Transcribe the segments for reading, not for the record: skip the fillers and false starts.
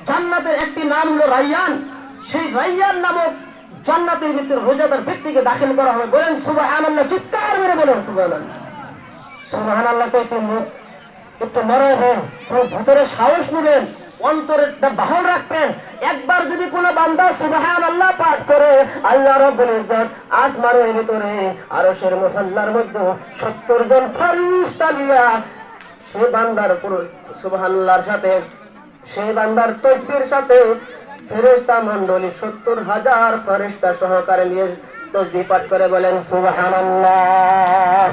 জান্নাতের একটি নাম হলো রাইয়ান। সেই রাইয়ান নামক জান্নাতের ভিতরে রোজাদার ব্যক্তিকে দাখিল করা হবে। বলেন সুবহানাল্লাহ, চিৎকার মেরে বলেন সুবহানাল্লাহ। সুবহানাল্লাহ তো একটু নরম হন, ভিতরে সাহস নেবেন, অন্তরে বাহন রাখবেন। একবার যদি কোনো বান্দা সুবহানাল্লাহ পাঠ করে, আল্লাহ রাব্বুল ইজ্জত আসমানের ভিতরে আরশের মহল্লার মধ্যে 70 জন ফেরেশতা নিয়ে সেই বান্দার পুরো সুবহানাল্লাহর সাথে, সেই বান্দার তাসবিহের সাথে ফেরেশতা মণ্ডলী 70,000 ফেরেশতা সহকারে নিয়ে তাসবিহ পাঠ করে। বলেন সুবহানাল্লাহ।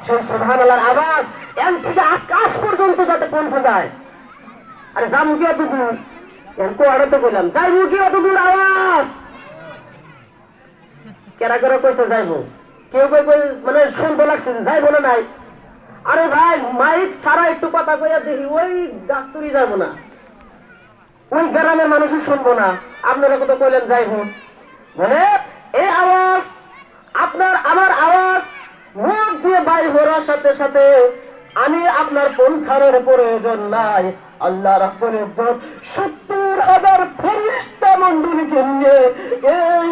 সেই সুবহানাল্লাহর আওয়াজ এন থেকে আকাশ পর্যন্ত যাতে পৌঁছে যায়। আরে যাবো কি অত দূর, কোয়াড়ে তো বললাম যাইবো কি অত দূর আওয়াজ, কেরা কেরা কইছে যাইবো, কেউ কেউ মানে শুনতে লাগছে যাইবো না নাই। আরে ভাই মাইক ছাড়া একটু কথা কইয়া দেখি, ওই গাছতুরি যাবো না, ওই গ্রামের মানুষই শুনবো না, আপনারা কত কইলেন যাইবো। মানে এই আওয়াজ আপনার আমার আওয়াজ মুখ দিয়ে বাইর হওয়ার সাথে সাথে আমি আপনার পৌঁছানোর প্রয়োজন নাই। আল্লাহ রাব্বুল ইজ্জত 70,000 ফেরেশতা মণ্ডলীকে নিয়ে এই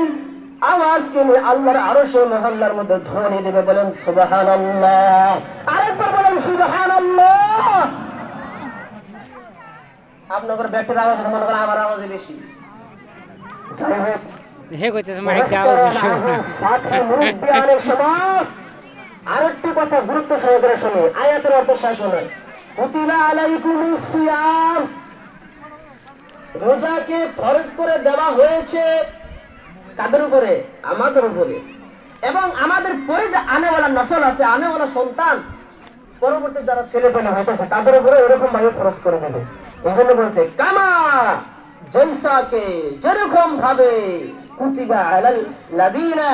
আওয়াজকে নিয়ে আল্লাহর আরশের মহল্লার মধ্যে ধ্বনি দেবে। বলেন সুবহানাল্লাহ। আরেকবার বলেন সুবহানাল্লাহ। আপনাদের ব্যাটের আওয়াজ মনে করেন আমার আওয়াজে বেশি। আরেকটি কথা গুরুত্ব সহকারে শুনে, আয়াতের অর্থ শেষ হলেন। রোজাকে ফরজ করে দেওয়া হয়েছে কাদের উপরে? আমাদের উপরে। এবং আমাদের পরে যে আনেওয়ালা নসল আছে, আনেওয়ালা সন্তান, পরবর্তী যারা ছেলে পেলে হইতেছে তাদের উপরে এরকম ভাবে ফরজ করে দেবে। এই জন্য বলছে কামা জৈসাকে, যেরকম ভাবে কুতিবা আলাল লাযীনা